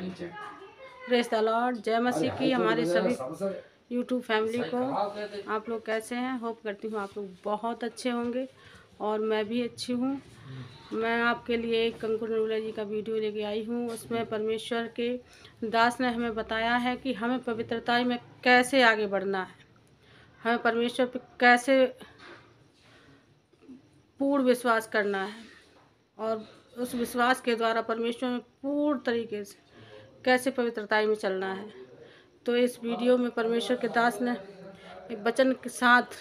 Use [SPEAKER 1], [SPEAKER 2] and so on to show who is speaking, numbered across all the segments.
[SPEAKER 1] Praise the Lord. जय मसीह की हमारे सभी यूट्यूब फैमिली को। आप लोग कैसे हैं? होप करती हूँ आप लोग बहुत अच्छे होंगे और मैं भी अच्छी हूँ। मैं आपके लिए एक कंकुर नरूला जी का वीडियो लेके आई हूँ। उसमें परमेश्वर के दास ने हमें बताया है कि हमें पवित्रता में कैसे आगे बढ़ना है, हमें परमेश्वर पे कैसे पूर्ण विश्वास करना है और उस विश्वास के द्वारा परमेश्वर में पूर्ण तरीके से कैसे पवित्रताई में चलना है। तो इस वीडियो में परमेश्वर के दास ने एक वचन के साथ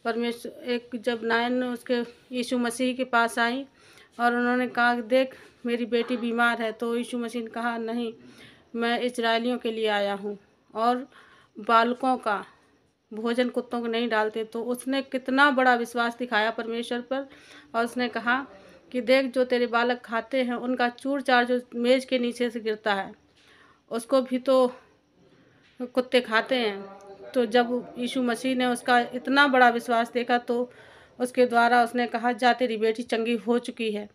[SPEAKER 1] जब नायन उसके यीशु मसीह के पास आई और उन्होंने कहा देख मेरी बेटी बीमार है, तो यीशु मसीह ने कहा नहीं, मैं इजरायलियों के लिए आया हूँ और बालकों का भोजन कुत्तों को नहीं डालते। तो उसने कितना बड़ा विश्वास दिखाया परमेश्वर पर और उसने कहा कि देख जो तेरे बालक खाते हैं उनका चूर चार जो मेज के नीचे से गिरता है उसको भी तो कुत्ते खाते हैं। तो जब यीशु मसीह ने उसका इतना बड़ा विश्वास देखा तो उसके द्वारा उसने कहा जा तेरी बेटी चंगी हो चुकी है।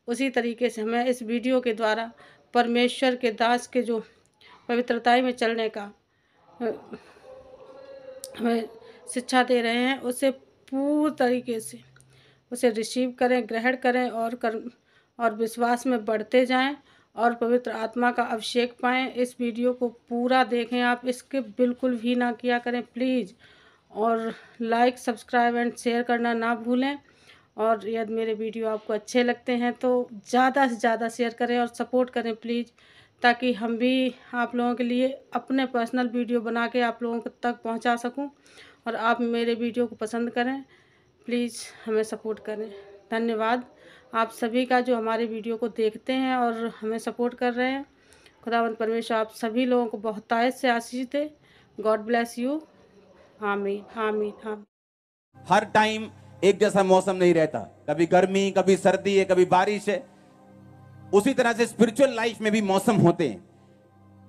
[SPEAKER 1] उसी तरीके से हमें इस वीडियो के द्वारा परमेश्वर के दास के जो पवित्रताई में चलने का हमें शिक्षा दे रहे हैं उसे पूर्ण तरीके से उसे रिसीव करें, ग्रहण करें और विश्वास में बढ़ते जाएं और पवित्र आत्मा का अभिषेक पाएं। इस वीडियो को पूरा देखें, आप इसके बिल्कुल भी ना किया करें प्लीज़। और लाइक, सब्सक्राइब एंड शेयर करना ना भूलें। और यदि मेरे वीडियो आपको अच्छे लगते हैं तो ज़्यादा से ज़्यादा शेयर करें और सपोर्ट करें प्लीज़, ताकि हम भी आप लोगों के लिए अपने पर्सनल वीडियो बना के आप लोगों तक पहुंचा सकूं और आप मेरे वीडियो को पसंद करें। प्लीज़ हमें सपोर्ट करें। धन्यवाद आप सभी का जो हमारे वीडियो को देखते हैं और हमें सपोर्ट कर रहे हैं। खुदावंद परमेश्वर आप सभी लोगों को बहुतायत से आशीष दे। God bless you. आमीन आमीन आमीन।
[SPEAKER 2] हर टाइम एक जैसा मौसम नहीं रहता, कभी गर्मी, कभी सर्दी है, कभी बारिश है। उसी तरह से स्पिरिचुअल लाइफ में भी मौसम होते हैं,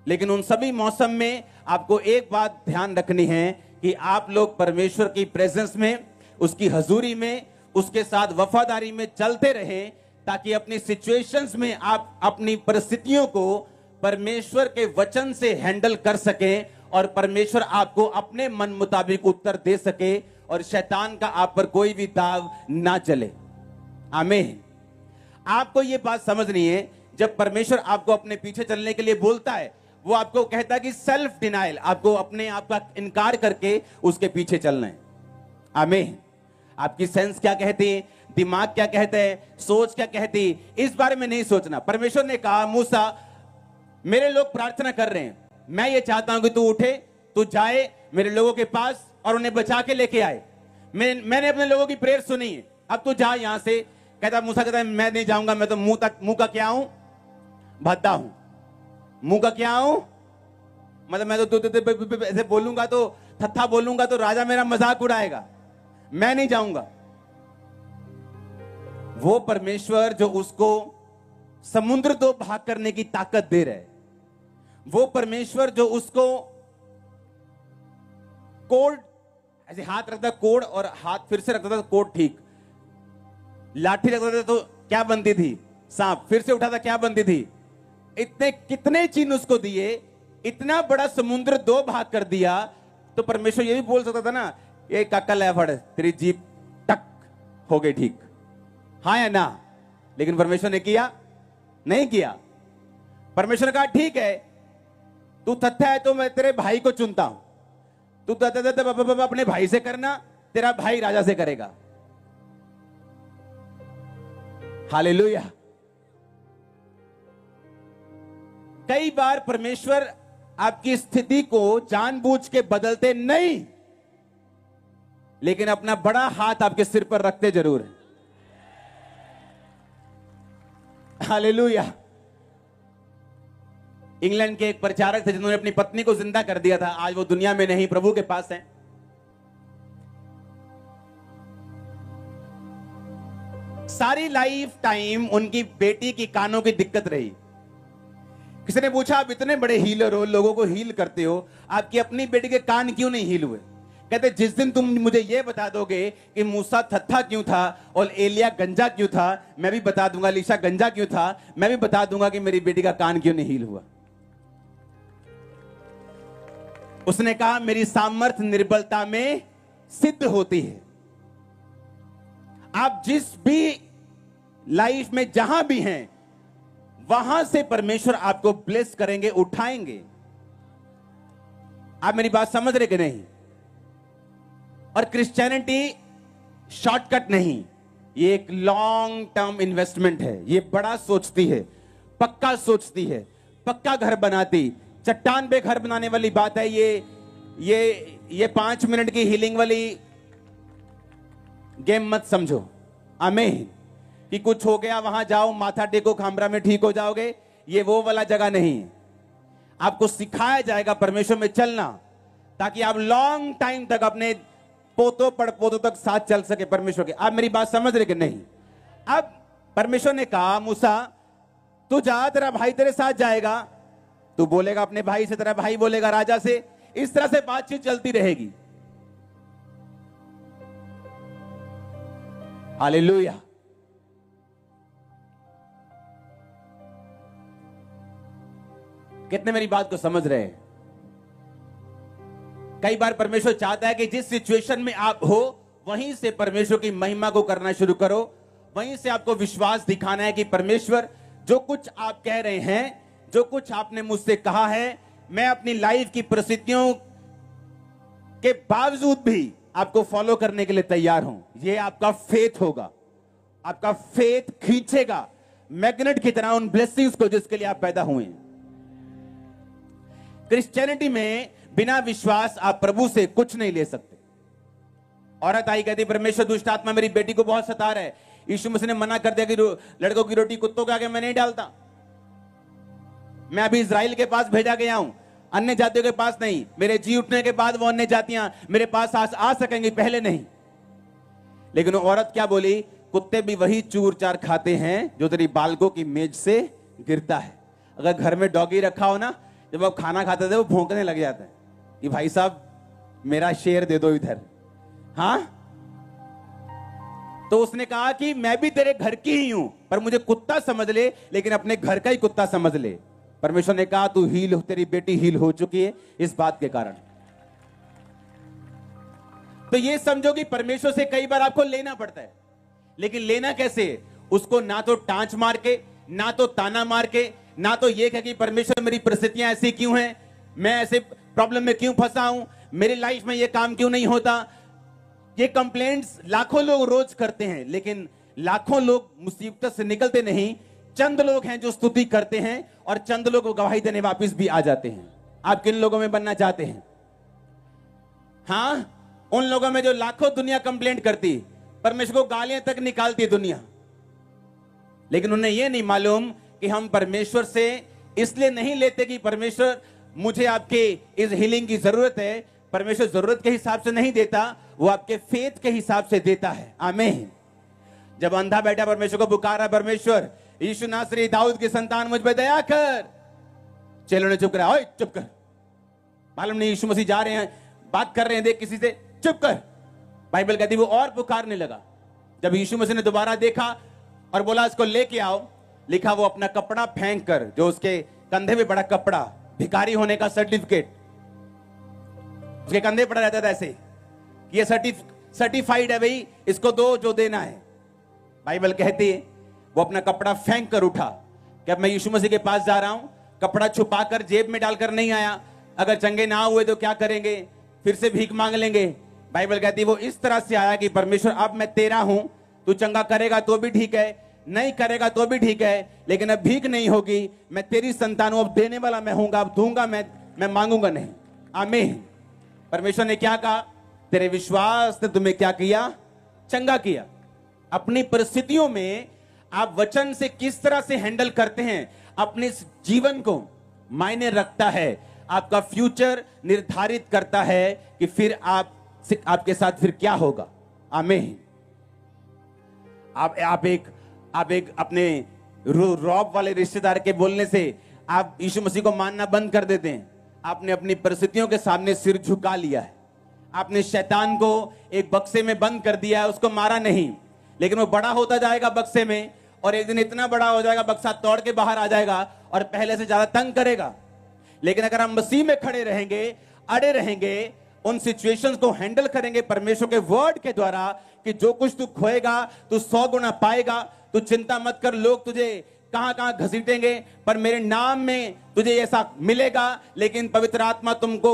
[SPEAKER 2] लेकिन उन सभी मौसम में आपको एक बात ध्यान रखनी है कि आप लोग परमेश्वर की प्रेजेंस में, उसकी हजूरी में, उसके साथ वफादारी में चलते रहें, ताकि अपनी सिचुएशंस में आप अपनी परिस्थितियों को परमेश्वर के वचन से हैंडल कर सकें और परमेश्वर आपको अपने मन मुताबिक उत्तर दे सके और शैतान का आप पर कोई भी दाव ना चले। आमीन। आपको यह बात समझनी है, जब परमेश्वर आपको अपने पीछे चलने के लिए बोलता है, वो आपको कहता है कि सेल्फ डिनाइल, आपको अपने आप का इनकार करके उसके पीछे चलना है। आमीन। आपकी सेंस क्या कहती है, दिमाग क्या कहता है, सोच क्या कहती है, इस बारे में नहीं सोचना। परमेश्वर ने कहा मूसा, मेरे लोग प्रार्थना कर रहे हैं, मैं ये चाहता हूं कि तू उठे, तू जाए मेरे लोगों के पास और उन्हें बचा के लेके आए। मैंने अपने लोगों की प्रेयर सुनी है, अब तू जा यहां से। कहता मूसा कहता है मैं नहीं जाऊंगा, मैं तो मुंह का क्या हूं, भद्दा हूं। मुंह का क्या हूं मतलब मैं तो ऐसे बोलूंगा तो थत्था बोलूंगा तो राजा मेरा मजाक उड़ाएगा, मैं नहीं जाऊंगा। वो परमेश्वर जो उसको समुद्र दो भाग करने की ताकत दे रहा है, वो परमेश्वर जो उसको कोड ऐसे हाथ रखता कोड और हाथ फिर से रखता था कोड ठीक, लाठी रखता था तो क्या बनती थी, सांप, फिर से उठाता क्या बनती थी। इतने कितने चिन्ह उसको दिए, इतना बड़ा समुद्र दो भाग कर दिया। तो परमेश्वर ये भी बोल सकता था ना, ये काकल है फड़, तेरी जीप टक हो गई ठीक, हाँ या ना। लेकिन परमेश्वर ने किया नहीं किया। परमेश्वर ने कहा ठीक है, तू तथ्य है तो मैं तेरे भाई को चुनता हूं, तू अपने भाई से करना, तेरा भाई राजा से करेगा। हालेलुया। कई बार परमेश्वर आपकी स्थिति को जानबूझ के बदलते नहीं, लेकिन अपना बड़ा हाथ आपके सिर पर रखते जरूर है। हालेलुया। इंग्लैंड के एक प्रचारक थे जिन्होंने अपनी पत्नी को जिंदा कर दिया था, आज वो दुनिया में नहीं, प्रभु के पास है। सारी लाइफ टाइम उनकी बेटी की कानों की दिक्कत रही। किसी ने पूछा आप इतने बड़े हीलर हो, लोगों को हील करते हो, आपकी अपनी बेटी के कान क्यों नहीं हील हुए? कहते जिस दिन तुम मुझे यह बता दोगे कि मूसा थत्था क्यों था और एलिया गंजा क्यों था, मैं भी बता दूंगा, लीशा गंजा क्यों था, मैं भी बता दूंगा कि मेरी बेटी का कान क्यों नहीं हील हुआ। उसने कहा मेरी सामर्थ्य निर्बलता में सिद्ध होती है। आप जिस भी लाइफ में जहां भी हैं, वहां से परमेश्वर आपको ब्लेस करेंगे, उठाएंगे। आप मेरी बात समझ रहे कि नहीं? और क्रिश्चियनिटी शॉर्टकट नहीं, ये एक लॉन्ग टर्म इन्वेस्टमेंट है। ये बड़ा सोचती है, पक्का सोचती है, पक्का घर बनाती, चट्टान पे घर बनाने वाली बात है। ये 5 मिनट की हीलिंग वाली गेम मत समझो। आमीन। कि कुछ हो गया वहां जाओ, माथा टेको, खामरा में ठीक हो जाओगे, ये वो वाला जगह नहीं। आपको सिखाया जाएगा परमेश्वर में चलना, ताकि आप लॉन्ग टाइम तक अपने पोतों पड़पोतों तक साथ चल सके परमेश्वर के। आप मेरी बात समझ रहे कि नहीं? अब परमेश्वर ने कहा मूसा तू जा, तेरा भाई तेरे साथ जाएगा, तू बोलेगा अपने भाई से, तेरा भाई बोलेगा राजा से, इस तरह से बातचीत चलती रहेगी। हालेलुया। कितने मेरी बात को समझ रहे हैं? कई बार परमेश्वर चाहता है कि जिस सिचुएशन में आप हो वहीं से परमेश्वर की महिमा को करना शुरू करो। वहीं से आपको विश्वास दिखाना है कि परमेश्वर जो कुछ आप कह रहे हैं, जो कुछ आपने मुझसे कहा है, मैं अपनी लाइफ की परिस्थितियों के बावजूद भी आपको फॉलो करने के लिए तैयार हूं। यह आपका फेथ होगा, आपका फेथ खींचेगा मैग्नेट की तरह उन ब्लेसिंग्स को जिसके लिए आप पैदा हुए हैं। क्रिश्चियनिटी में बिना विश्वास आप प्रभु से कुछ नहीं ले सकते। औरत आई, कहती परमेश्वर दुष्ट आत्मा मेरी बेटी को बहुत सता रहा है। यीशु मसीह ने मना कर दिया कि लड़कों की रोटी कुत्तों के आगे मैं नहीं डालता। मैं अभी इजराइल के पास भेजा गया हूं, अन्य जातियों के पास नहीं। मेरे जी उठने के बाद वो अन्य जातियां मेरे पास आ सकेंगी, पहले नहीं। लेकिन वो औरत क्या बोली? कुत्ते भी वही चूर चार खाते हैं जो तेरी बालकों की मेज से गिरता है। अगर घर में डॉगी रखा हो ना, जब आप खाना खाते थे वो भौंकने लग जाता है कि भाई साहब मेरा शेर दे दो इधर। हाँ, तो उसने कहा कि मैं भी तेरे घर की ही हूं, पर मुझे कुत्ता समझ ले, लेकिन अपने घर का ही कुत्ता समझ ले। परमेश्वर ने कहा तू हील हो, तेरी बेटी हील हो चुकी है इस बात के कारण। तो ये समझो कि परमेश्वर से कई बार आपको लेना पड़ता है, लेकिन लेना कैसे? उसको ना तो टांच मार के, ना तो ताना मार के, ना तो ये कह कि परमेश्वर मेरी परिस्थितियां ऐसी क्यों हैं, मैं ऐसे प्रॉब्लम में क्यों फंसा हूं, मेरी लाइफ में ये काम क्यों नहीं होता। ये कंप्लेंट्स लाखों लोग रोज करते हैं, लेकिन लाखों लोग मुसीबत से निकलते नहीं। चंद लोग हैं जो स्तुति करते हैं और चंद लोग गवाही देने वापस भी आ जाते हैं। आप किन लोगों में बनना चाहते हैं? हाँ, उन लोगों में जो लाखों दुनिया कंप्लेंट करती, परमेश्वर को गालियां तक निकालती दुनिया, लेकिन उन्हें यह नहीं मालूम कि हम परमेश्वर से इसलिए नहीं लेते कि परमेश्वर मुझे आपके इस हीलिंग की जरूरत है। परमेश्वर जरूरत के हिसाब से नहीं देता, वो आपके फेथ के हिसाब से देता है। आमीन। जब अंधा बैठा परमेश्वर को पुकारा, परमेश्वर यीशु नासरी दाऊद की संतान मुझ पे दया कर, चेलों ने चुप करा। ओए चुप कर, मालूम नहीं यीशु मसीह जा रहे हैं, बात कर रहे हैं, देख किसी से, चुप कर। बाइबल कहती वो और पुकारने लगा। जब यीशु मसीह ने दोबारा देखा और बोला इसको लेके आओ, लिखा वो अपना कपड़ा फेंक कर, जो उसके कंधे में बड़ा कपड़ा, भिखारी होने का सर्टिफिकेट उसके कंधे पड़ा रहता था, ऐसे ये सर्टिफाइड है भाई, इसको दो जो देना है। बाइबल कहती है वो अपना कपड़ा फेंक कर उठा कि अब मैं यीशु मसीह के पास जा रहा हूं। कपड़ा छुपाकर जेब में डालकर नहीं आया, अगर चंगे ना हुए तो क्या करेंगे, फिर से भीख मांग लेंगे। बाइबल कहती है वो इस तरह से आया कि परमेश्वर अब मैं तेरा हूं, तू चंगा करेगा तो भी ठीक है, नहीं करेगा तो भी ठीक है, लेकिन अब भीख नहीं होगी, मैं तेरी संतान हूं, अब देने वाला मैं हूंगा, अब दूंगा मैं मांगूंगा नहीं। आमीन। परमेश्वर ने क्या कहा? तेरे विश्वास ने तुम्हें क्या किया? चंगा किया। अपनी परिस्थितियों में आप वचन से किस तरह से हैंडल करते हैं अपने जीवन को मायने रखता है। आपका फ्यूचर निर्धारित करता है कि फिर आपके साथ फिर क्या होगा। आमीन। आप एक अपने रॉब वाले रिश्तेदार के बोलने से आप यीशु मसीह को मानना बंद कर देते हैं। आपने अपनी परिस्थितियों के सामने सिर झुका लिया है। आपने शैतान को एक बक्से में बंद कर दिया है, उसको मारा नहीं, लेकिन वो बड़ा होता जाएगा बक्से में, और एक दिन इतना बड़ा हो जाएगा बक्सा तोड़ के बाहर आ जाएगा और पहले से ज्यादा तंग करेगा। लेकिन अगर हम मसीह में खड़े रहेंगे, अड़े रहेंगे, उन सिचुएशंस को हैंडल करेंगे परमेश्वर के वर्ड के द्वारा कि जो कुछ तू खोएगा तू 100 गुना पाएगा, तू चिंता मत कर, लोग तुझे कहां कहां घसीटेंगे पर मेरे नाम में तुझे ऐसा मिलेगा। लेकिन पवित्र आत्मा तुमको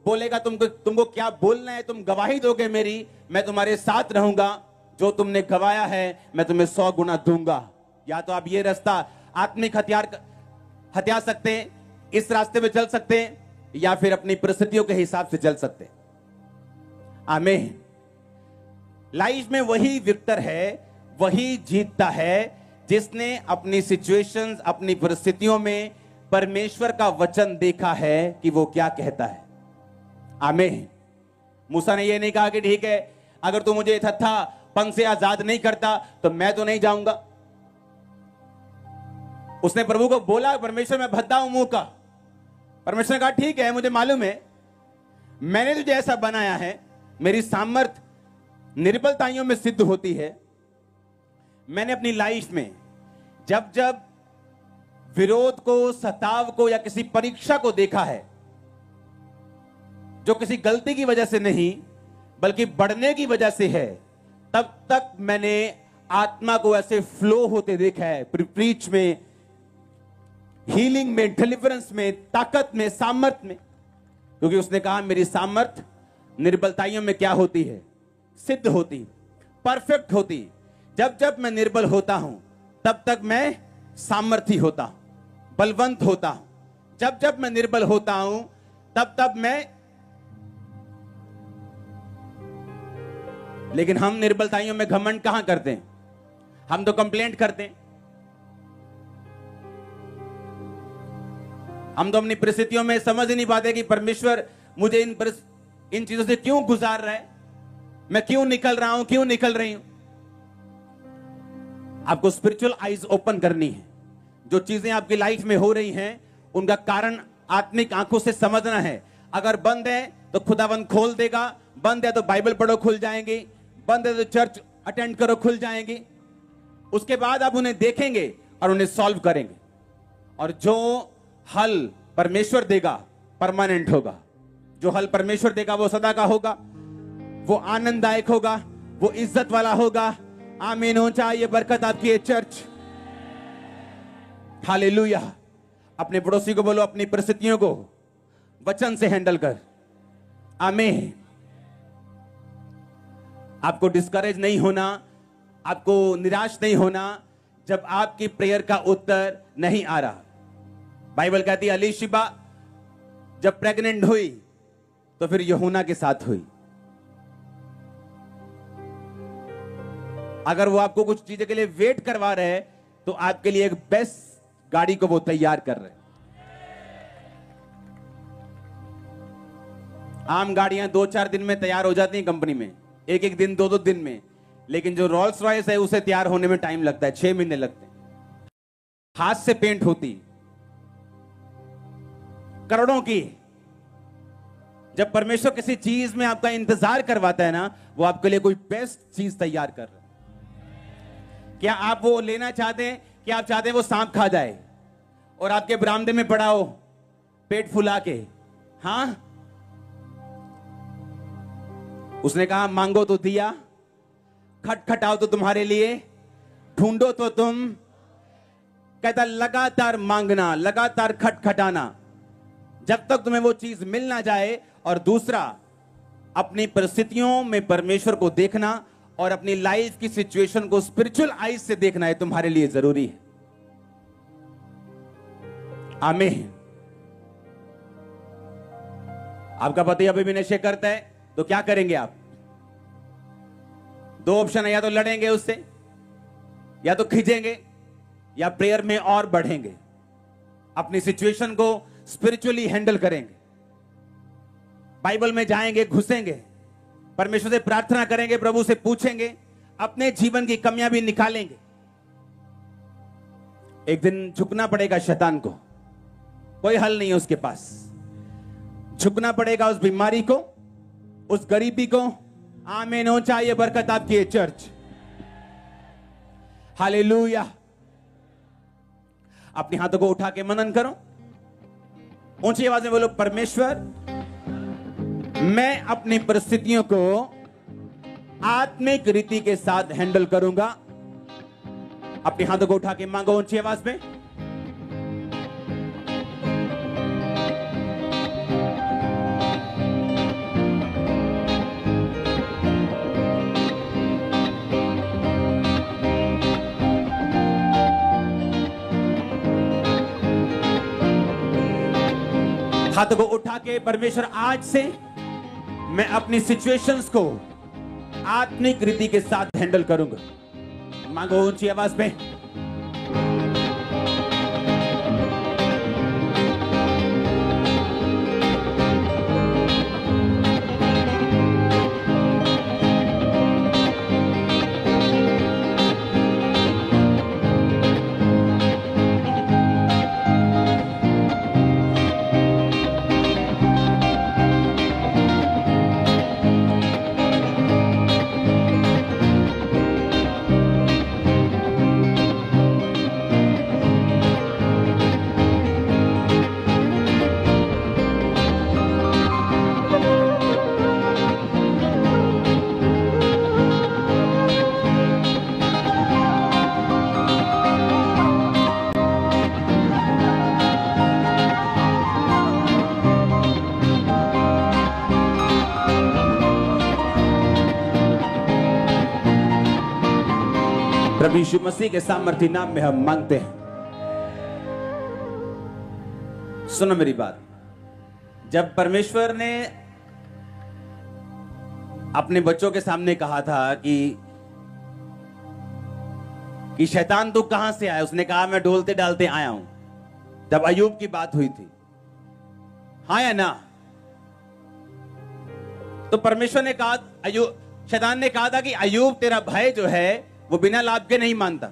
[SPEAKER 2] बोलेगा तुमको क्या बोलना है, तुम गवाही दोगे मेरी, मैं तुम्हारे साथ रहूंगा, जो तुमने गवाया है मैं तुम्हें 100 गुना दूंगा। या तो आप ये रास्ता आत्मिक हथिया सकते हैं, इस रास्ते में चल सकते हैं, या फिर अपनी परिस्थितियों के हिसाब से चल सकते हैं। आमीन। लाइफ में वही विक्टर है, वही जीतता है जिसने अपनी सिचुएशंस, अपनी परिस्थितियों में परमेश्वर का वचन देखा है कि वो क्या कहता है। आमीन। मूसा ने ये नहीं कहा कि ठीक है अगर तू मुझे थत्थापन से आजाद नहीं करता तो मैं तो नहीं जाऊंगा। उसने प्रभु को बोला, परमेश्वर मैं भद्दा हूं मुंह का। परमेश्वर ने कहा ठीक है, मुझे मालूम है, मैंने तुझे ऐसा बनाया है, मेरी सामर्थ निर्बलताइयों में सिद्ध होती है। मैंने अपनी लाइफ में जब जब विरोध को, सताव को या किसी परीक्षा को देखा है, जो किसी गलती की वजह से नहीं बल्कि बढ़ने की वजह से है, तब तक मैंने आत्मा को ऐसे फ्लो होते देखा है, प्रीच में, हीलिंग में, डिलीवरेंस में, ताकत में, सामर्थ में। क्योंकि उसने कहा मेरी सामर्थ निर्बलताइयों में क्या होती है, सिद्ध होती, परफेक्ट होती। जब जब मैं निर्बल होता हूं तब तक मैं सामर्थी होता हूं, बलवंत होता हूं। जब जब मैं निर्बल होता हूं तब तब मैं, लेकिन हम निर्बलताइयों में घमंड कहां करते हैं? हम तो कंप्लेंट करते हैं। हम तो अपनी परिस्थितियों में समझ ही नहीं पाते कि परमेश्वर मुझे इन चीजों से क्यों गुजार रहा है, मैं क्यों निकल रहा हूं, क्यों निकल रही हूं। आपको स्पिरिचुअल आईज ओपन करनी है। जो चीजें आपकी लाइफ में हो रही हैं उनका कारण आत्मिक आंखों से समझना है। अगर बंद है तो खुदावंद खोल देगा, बंद है तो बाइबल पढ़ो खुल जाएंगी, बंद है तो चर्च अटेंड करो खुल जाएंगी। उसके बाद आप उन्हें देखेंगे और उन्हें सॉल्व करेंगे। और जो हल परमेश्वर देगा परमानेंट होगा, जो हल परमेश्वर देगा वो सदा का होगा, वो आनंददायक होगा, वो इज्जत वाला होगा। आमीन हो चाहे ये बरकत आपकी है चर्च। हालेलुया। अपने पड़ोसी को बोलो अपनी परिस्थितियों को वचन से हैंडल कर। आमीन। आपको डिस्करेज नहीं होना, आपको निराश नहीं होना जब आपकी प्रेयर का उत्तर नहीं आ रहा। बाइबल कहती है एलीशिबा जब प्रेग्नेंट हुई तो फिर यूहन्ना के साथ हुई। अगर वो आपको कुछ चीजों के लिए वेट करवा रहे हैं तो आपके लिए एक बेस्ट गाड़ी को वो तैयार कर रहे हैं। आम गाड़ियां 2-4 दिन में तैयार हो जाती हैं कंपनी में, एक दिन 2-2 दिन में, लेकिन जो रोल्स रॉयस है उसे तैयार होने में टाइम लगता है, 6 महीने लगते हैं। हाथ से पेंट होती, करोड़ों की। जब परमेश्वर किसी चीज में आपका इंतजार करवाता है ना, वो आपके लिए कोई बेस्ट चीज तैयार कर रहा है। क्या आप वो लेना चाहते हैं कि आप चाहते हैं वो सांप खा जाए और आपके बरामदे में पड़ा हो पेट फुला के? हाँ, उसने कहा मांगो तो दिया, खटखटाओ तो तुम्हारे लिए, ढूंढो तो तुम। कहता लगातार मांगना, लगातार खटखटाना जब तक तुम्हें वो चीज मिल ना जाए। और दूसरा, अपनी परिस्थितियों में परमेश्वर को देखना और अपनी लाइफ की सिचुएशन को स्पिरिचुअल आईज से देखना है तुम्हारे लिए जरूरी है। आमीन। आपका पति अभी भी नशे करता है तो क्या करेंगे आप? 2 ऑप्शन है, या तो लड़ेंगे उससे, या तो खींचेंगे, या प्रेयर में और बढ़ेंगे, अपनी सिचुएशन को स्पिरिचुअली हैंडल करेंगे, बाइबल में जाएंगे, घुसेंगे, परमेश्वर से प्रार्थना करेंगे, प्रभु से पूछेंगे, अपने जीवन की कमियां भी निकालेंगे। एक दिन झुकना पड़ेगा शैतान को, कोई हल नहीं है उसके पास। झुकना पड़ेगा उस बीमारी को, उस गरीबी को। आमीन हो चाहिए बरकत आपकी है चर्च। हालेलुया। अपने हाथों को उठा के मनन करो, ऊंची आवाज में बोलो परमेश्वर मैं अपनी परिस्थितियों को आत्मिक रीति के साथ हैंडल करूंगा। अपने हाथों को उठा के मांगो ऊंची आवाज में। हाथों को उठा के परमेश्वर, आज से मैं अपनी सिचुएशंस को आत्मिक रीति के साथ हैंडल करूंगा। मांगो ऊंची आवाज में। प्रभु यीशु मसीह के सामर्थी नाम में हम मांगते हैं। सुनो मेरी बात। जब परमेश्वर ने अपने बच्चों के सामने कहा था कि शैतान तू कहां से आया, उसने कहा मैं डोलते डालते आया हूं। जब अय्यूब की बात हुई थी, हाँ या ना? तो परमेश्वर ने कहा, शैतान ने कहा था कि अय्यूब तेरा भय जो है वो बिना लाभ के नहीं मानता।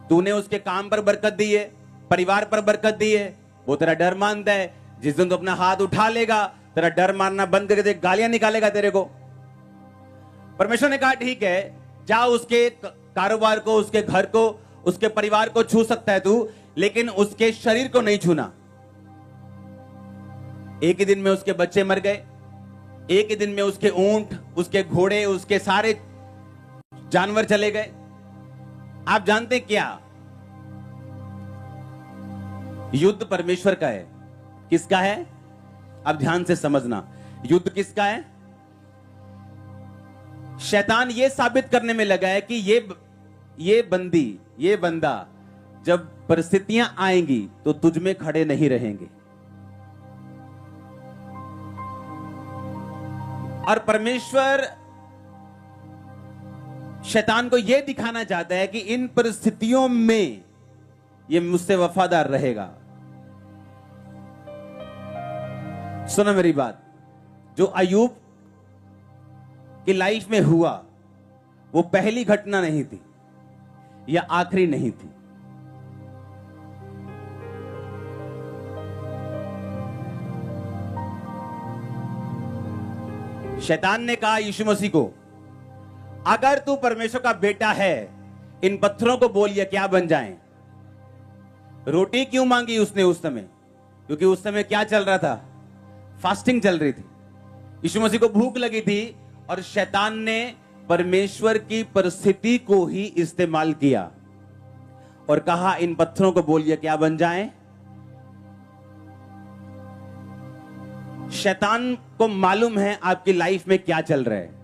[SPEAKER 2] तूने उसके काम पर बरकत दी है, परिवार पर बरकत दी है, वो तेरा डर मानता है। जिस दिन तू अपना हाथ उठा लेगा, तेरा डर मारना बंद करके गालियां निकालेगा तेरे को। परमेश्वर ने कहा ठीक है, जा उसके कारोबार को, उसके घर को, उसके परिवार को छू सकता है तू, लेकिन उसके शरीर को नहीं छूना। एक ही दिन में उसके बच्चे मर गए, एक ही दिन में उसके ऊंट, उसके घोड़े, उसके सारे जानवर चले गए। आप जानते क्या? युद्ध परमेश्वर का है। किसका है? अब ध्यान से समझना, युद्ध किसका है? शैतान ये साबित करने में लगा है कि ये बंदा जब परिस्थितियां आएंगी तो तुझ में खड़े नहीं रहेंगे। और परमेश्वर शैतान को यह दिखाना चाहता है कि इन परिस्थितियों में ये मुझसे वफादार रहेगा। सुनो मेरी बात। जो अय्यूब की लाइफ में हुआ वो पहली घटना नहीं थी या आखिरी नहीं थी। शैतान ने कहा यीशु मसीह को, अगर तू परमेश्वर का बेटा है, इन पत्थरों को बोल ये क्या बन जाएं। रोटी क्यों मांगी उसने उस समय? क्योंकि उस समय क्या चल रहा था? फास्टिंग चल रही थी। यीशु मसीह को भूख लगी थी और शैतान ने परमेश्वर की परिस्थिति को ही इस्तेमाल किया और कहा इन पत्थरों को बोलिए क्या बन जाएं। शैतान को मालूम है आपकी लाइफ में क्या चल रहा है।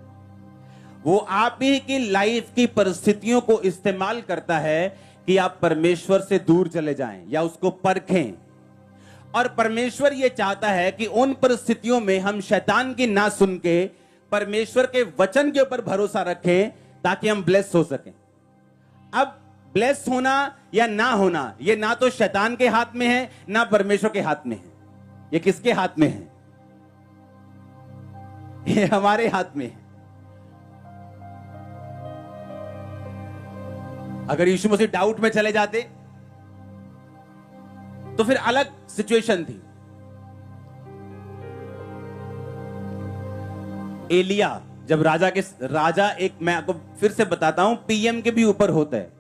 [SPEAKER 2] वो आप ही की लाइफ की परिस्थितियों को इस्तेमाल करता है कि आप परमेश्वर से दूर चले जाएं या उसको परखें। और परमेश्वर ये चाहता है कि उन परिस्थितियों में हम शैतान की ना सुन के परमेश्वर के वचन के ऊपर भरोसा रखें ताकि हम ब्लेस हो सकें। अब ब्लेस होना या ना होना ये ना तो शैतान के हाथ में है ना परमेश्वर के हाथ में है। ये किसके हाथ में है? ये हमारे हाथ में है। अगर यीशु मसीह डाउट में चले जाते तो फिर अलग सिचुएशन थी। एलिया जब राजा एक, मैं आपको फिर से बताता हूं, पीएम के भी ऊपर होता है,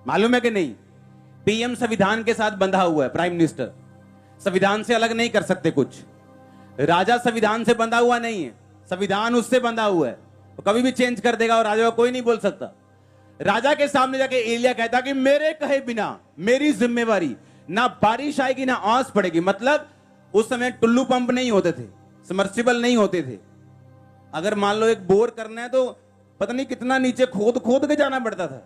[SPEAKER 2] मालूम है कि नहीं? पीएम संविधान के साथ बंधा हुआ है, प्राइम मिनिस्टर संविधान से अलग नहीं कर सकते कुछ। राजा संविधान से बंधा हुआ नहीं है, संविधान उससे बंधा हुआ है, तो कभी भी चेंज कर देगा और राजा को कोई नहीं बोल सकता। राजा के सामने जाके एलिया कहता कि मेरे कहे बिना, मेरी जिम्मेवारी, ना बारिश आएगी ना ओस पड़ेगी। मतलब उस समय टुल्लू पंप नहीं होते थे, सबमर्सिबल नहीं होते थे। अगर मान लो एक बोर करना है तो पता नहीं कितना नीचे खोद खोद के जाना पड़ता था।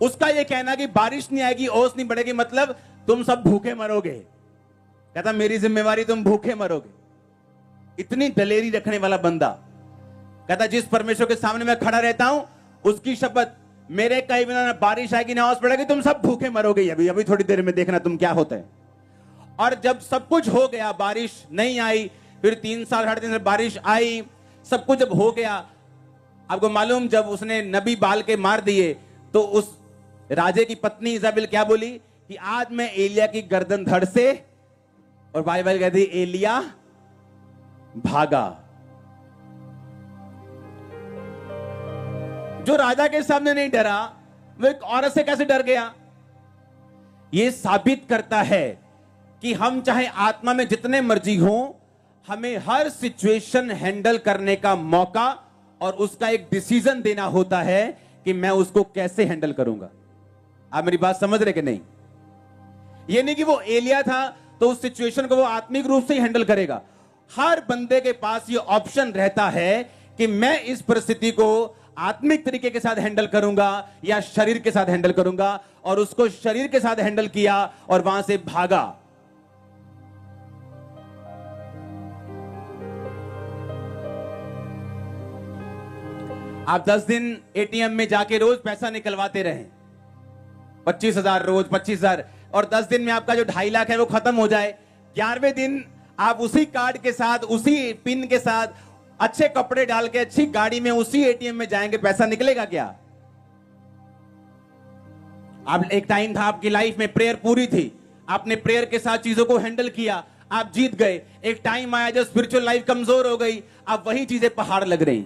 [SPEAKER 2] उसका यह कहना कि बारिश नहीं आएगी, ओस नहीं पड़ेगी, मतलब तुम सब भूखे मरोगे। कहता मेरी जिम्मेवारी, तुम भूखे मरोगे। इतनी दलेरी रखने वाला बंदा कहता जिस परमेश्वर के सामने मैं खड़ा रहता हूं उसकी शपथ, मेरे कहे बिना ना बारिश आएगी ना ओस पड़ेगी, तुम सब भूखे मरोगे। अभी अभी थोड़ी देर में देखना तुम क्या होता है। और जब सब कुछ हो गया, बारिश नहीं आई, फिर 3 साल 3.5 साल बारिश आई, सब कुछ जब हो गया, आपको मालूम जब उसने नबी बाल के मार दिए तो उस राजे की पत्नी इजाबेल क्या बोली कि आज मैं एलिया की गर्दन धड़ से, और बाइबल कहती एलिया भागा। जो राजा के सामने नहीं डरा वो एक औरत से कैसे डर गया? यह साबित करता है कि हम चाहे आत्मा में जितने मर्जी हो, हमें हर सिचुएशन हैंडल करने का मौका और उसका एक डिसीजन देना होता है कि मैं उसको कैसे हैंडल करूंगा। आप मेरी बात समझ रहे कि नहीं? यह नहीं कि वो एलिया था तो उस सिचुएशन को वो आत्मिक रूप से ही हैंडल करेगा। हर बंदे के पास ये ऑप्शन रहता है कि मैं इस परिस्थिति को आत्मिक तरीके के साथ हैंडल करूंगा या शरीर के साथ हैंडल करूंगा, और उसको शरीर के साथ हैंडल किया और वहां से भागा। आप 10 दिन एटीएम में जाके रोज पैसा निकलवाते रहे, 25,000 रोज 25,000, और 10 दिन में आपका जो 2.5 लाख है वो खत्म हो जाए। 11वें दिन आप उसी कार्ड के साथ, उसी पिन के साथ, अच्छे कपड़े डाल के अच्छी गाड़ी में उसी एटीएम में जाएंगे, पैसा निकलेगा क्या? आप एक टाइम था आपकी लाइफ में प्रेयर पूरी थी, आपने प्रेयर के साथ चीजों को हैंडल किया, आप जीत गए। एक टाइम आया जब स्पिरिचुअल लाइफ कमजोर हो गई, अब वही चीजें पहाड़ लग रही।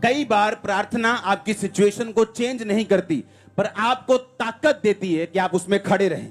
[SPEAKER 2] कई बार प्रार्थना आपकी सिचुएशन को चेंज नहीं करती, पर आपको ताकत देती है कि आप उसमें खड़े रहें।